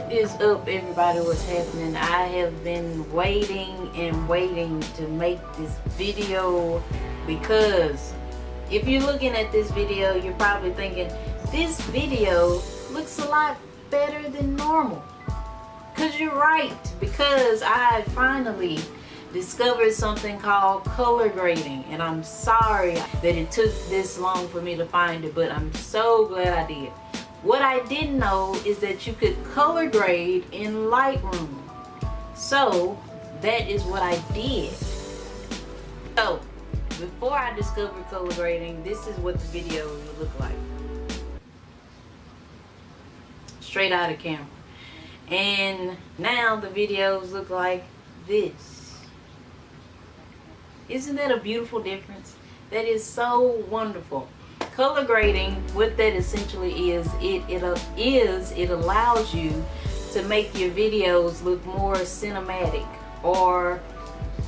What is up, everybody? What's happening? I have been waiting and waiting to make this video because if you're looking at this video, you're probably thinking this video looks a lot better than normal. Because you're right, because I finally discovered something called color grading, and I'm sorry that it took this long for me to find it, but I'm so glad I did. What I didn't know is that you could color grade in Lightroom. So that is what I did. So before I discovered color grading, this is what the video would look like. Straight out of camera. And now the videos look like this. Isn't that a beautiful difference? That is so wonderful. Color grading, what that essentially is, it allows you to make your videos look more cinematic, or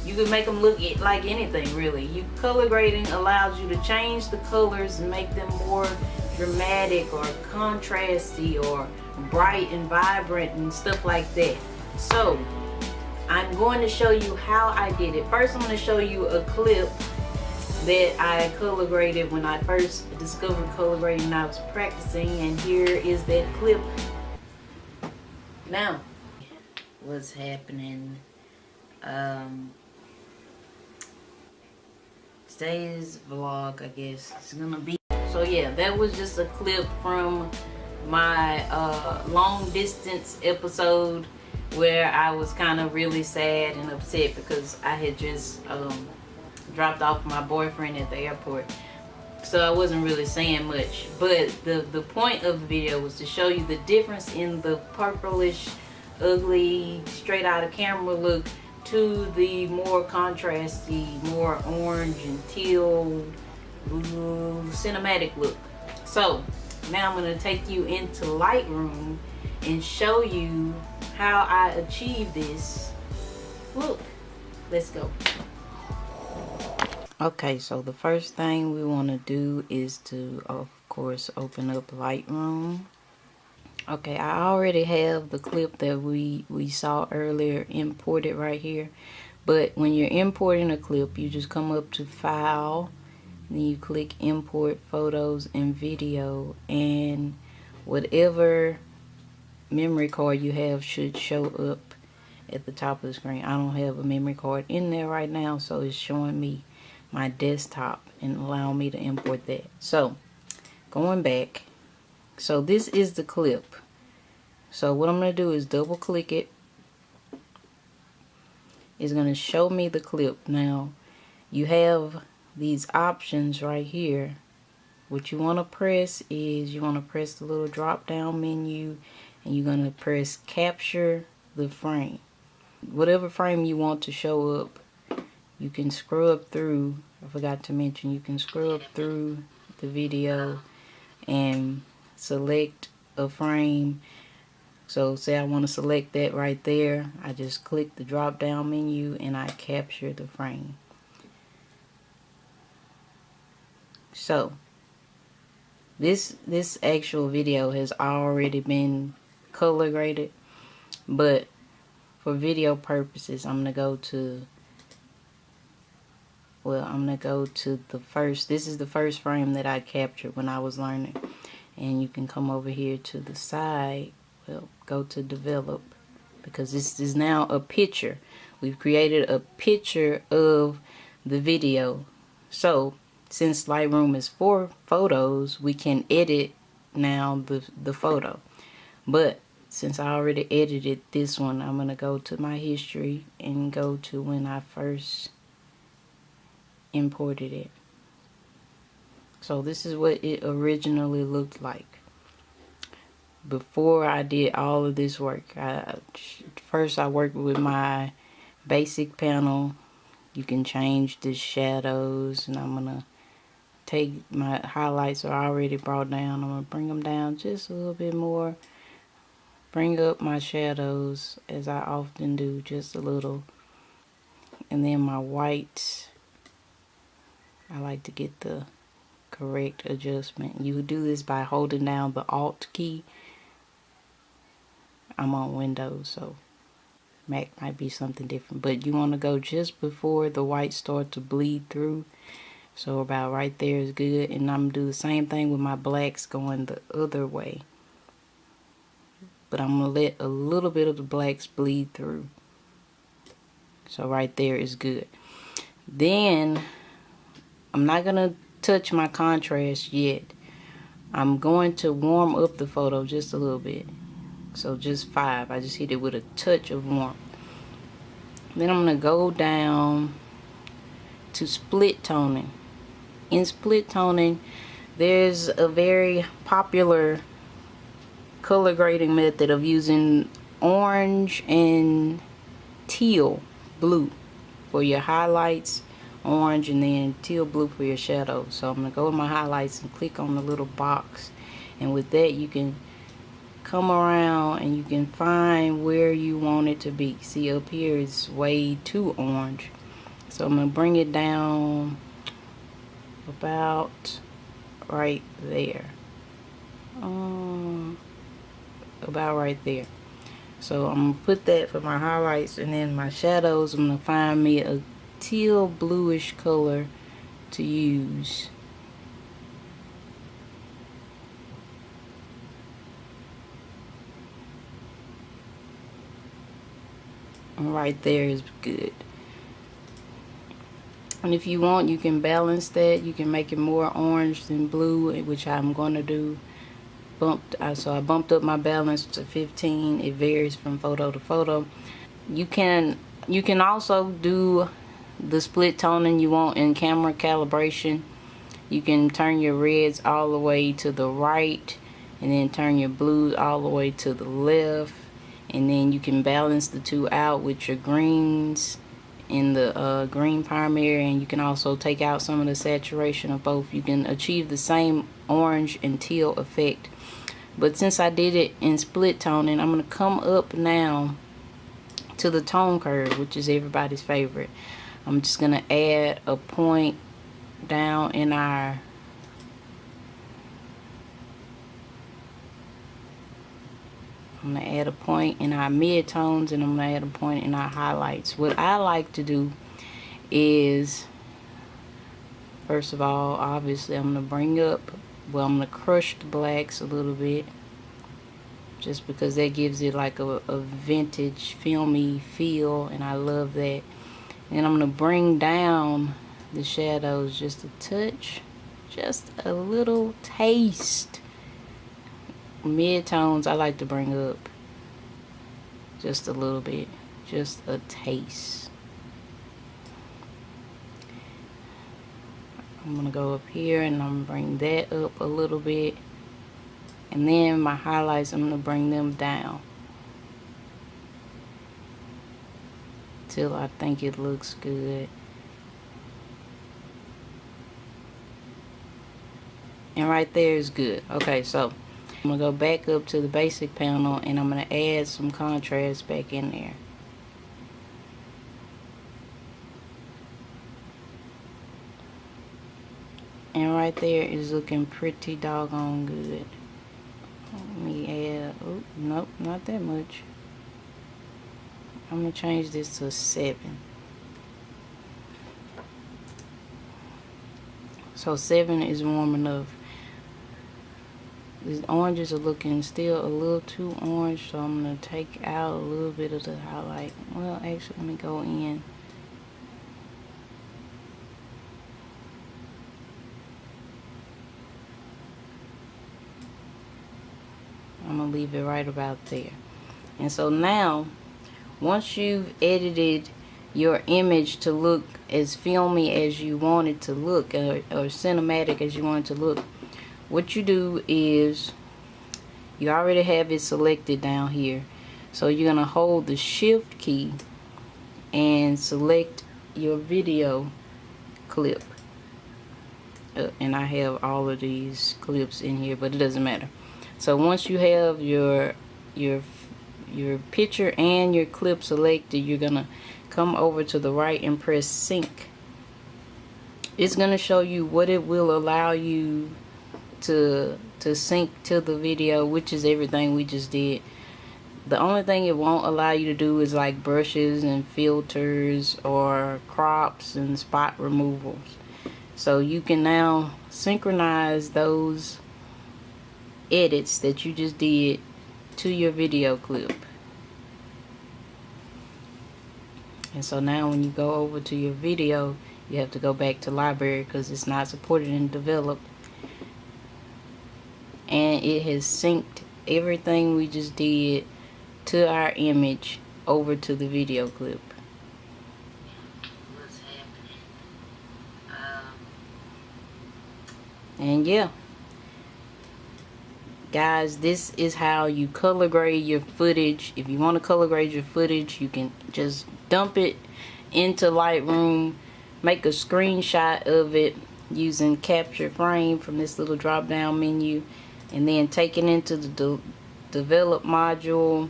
you can make them look like anything really. Color grading allows you to change the colors and make them more dramatic or contrasty or bright and vibrant and stuff like that. So I'm going to show you how I did it. First, I'm going to show you a clip that I color graded when I first discovered color grading and I was practicing, and here is that clip. Now, what's happening? Today's vlog, I guess, is gonna be. So yeah, that was just a clip from my long distance episode where I was kind of really sad and upset because I had just dropped off my boyfriend at the airport, so I wasn't really saying much. But the point of the video was to show you the difference in the purplish, ugly, straight out of camera look to the more contrasty, more orange and teal, cinematic look. So now I'm going to take you into Lightroom and show you how I achieved this look. Let's go. Okay, so the first thing we want to do is to, of course, open up Lightroom. Okay, I already have the clip that we saw earlier imported right here. But when you're importing a clip, you just come up to File, then you click Import Photos and Video, and whatever memory card you have should show up at the top of the screen. I don't have a memory card in there right now, so it's showing me my desktop and allow me to import that. So going back, so this is the clip. So what I'm going to do is double click it. It's going to show me the clip. Now you have these options right here. What you want to press is you want to press the little drop down menu, and you're going to press capture the frame. Whatever frame you want to show up, you can scroll up through. I forgot to mention, you can scroll up through the video and select a frame. So say I want to select that right there, I just click the drop down menu and I capture the frame. So this actual video has already been color graded, but for video purposes I'm gonna go to the first. This is the first frame that I captured when I was learning. And you can come over here to the side. Well, go to develop, because this is now a picture. We've created a picture of the video. So since Lightroom is for photos, we can edit now the photo. But since I already edited this one, I'm gonna go to my history and go to when I first imported it. So this is what it originally looked like before I did all of this work. First I worked with my basic panel. You can change the shadows, and I'm gonna take my highlights are already brought down. I'm gonna bring them down just a little bit more, bring up my shadows as I often do, just a little, and then my whites, I like to get the correct adjustment. You would do this by holding down the Alt key. I'm on Windows, so Mac might be something different. But you want to go just before the white start to bleed through. So about right there is good. And I'm going to do the same thing with my blacks going the other way. But I'm going to let a little bit of the blacks bleed through. So right there is good. Then I'm not going to touch my contrast yet. I'm going to warm up the photo just a little bit. So just 5. I just hit it with a touch of warmth. Then I'm going to go down to split toning. In split toning, there's a very popular color grading method of using orange and teal blue for your highlights, orange, and then teal blue for your shadows. So I'm going to go with my highlights and click on the little box, and with that you can come around and you can find where you want it to be. See, up here it's way too orange, so I'm going to bring it down about right there, about right there. So I'm gonna put that for my highlights, and then my shadows I'm gonna find me a teal bluish color to use. And right there is good. And if you want, you can balance that. You can make it more orange than blue, which I'm going to do. So I bumped up my balance to 15. It varies from photo to photo. You can also do the split toning you want in camera calibration. You can turn your reds all the way to the right, and then turn your blues all the way to the left, and then you can balance the two out with your greens in the green primary, and you can also take out some of the saturation of both. You can achieve the same orange and teal effect. But since I did it in split toning, I'm going to come up now to the tone curve, which is everybody's favorite. I'm just going to add a point down in our I'm going to add a point in our mid-tones, and I'm going to add a point in our highlights. What I like to do is, first of all, obviously I'm going to bring up, well, I'm going to crush the blacks a little bit, just because that gives it like a vintage, filmy feel, and I love that. And I'm going to bring down the shadows just a touch, just a little taste. Mid-tones I like to bring up just a little bit, just a taste. I'm gonna go up here and I'm gonna bring that up a little bit, and then my highlights I'm gonna bring them down till I think it looks good. And right there is good. Okay, so I'm going to go back up to the basic panel, and I'm going to add some contrast back in there. And right there is looking pretty doggone good. Let me add, oh, nope, not that much. I'm going to change this to 7. So 7 is warm enough. These oranges are looking still a little too orange, so I'm going to take out a little bit of the highlight. Well, actually, let me go in. I'm going to leave it right about there. And so now, once you've edited your image to look as filmy as you want it to look, or cinematic as you want it to look, what you do is, you already have it selected down here, so you're gonna hold the shift key and select your video clip. And I have all of these clips in here, but it doesn't matter. So once you have your picture and your clip selected, you're gonna come over to the right and press sync. It's gonna show you what it will allow you to sync to the video, which is everything we just did. The only thing it won't allow you to do is like brushes and filters or crops and spot removals. So you can now synchronize those edits that you just did to your video clip. And so now when you go over to your video, you have to go back to library because it's not supported in develop. And it has synced everything we just did to our image over to the video clip. What's happening? And yeah, guys, this is how you color grade your footage. If you want to color grade your footage, you can just dump it into Lightroom, make a screenshot of it using capture frame from this little drop down menu, and then take it into the develop module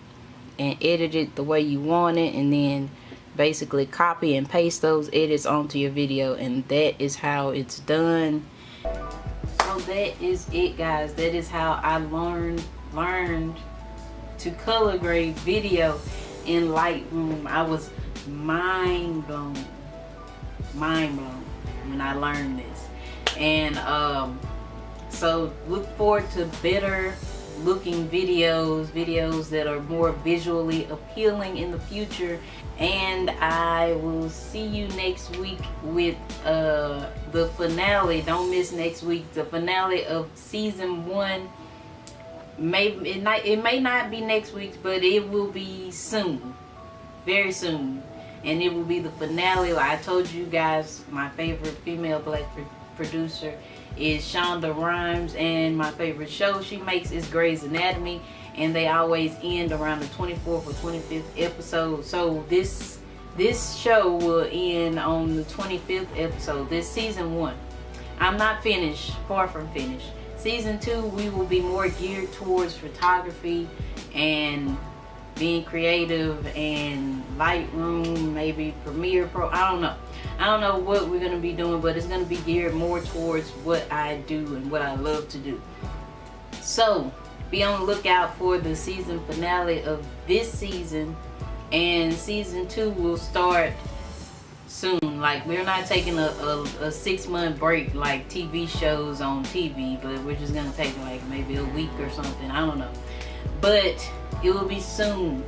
and edit it the way you want it, and then basically copy and paste those edits onto your video, and that is how it's done. So that is it, guys. That is how I learned to color grade video in Lightroom. I was mind blown when I learned this. And so look forward to better looking videos that are more visually appealing in the future. And I will see you next week with the finale. Don't miss next week, the finale of season 1. It may not be next week, but it will be soon, very soon. And it will be the finale. Like I told you guys, my favorite female black producer is Shonda Rhimes, and my favorite show she makes is Grey's Anatomy, and they always end around the 24th or 25th episode. So this show will end on the 25th episode. This season 1. I'm not finished, far from finished. Season 2, we will be more geared towards photography and being creative and Lightroom, maybe Premiere Pro. I don't know what we're going to be doing, but it's going to be geared more towards what I do and what I love to do. So be on the lookout for the season finale of this season, and season 2 will start soon. Like, we're not taking a 6-month break like TV shows on TV, but we're just going to take like maybe a week or something. I don't know, but it will be soon.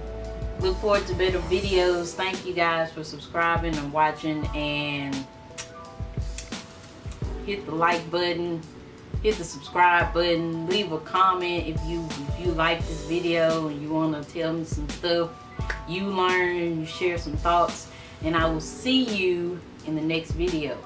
Look forward to better videos. Thank you guys for subscribing and watching, and hit the like button, hit the subscribe button, leave a comment if you like this video and you want to tell me some stuff you learned, you share some thoughts, and I will see you in the next video.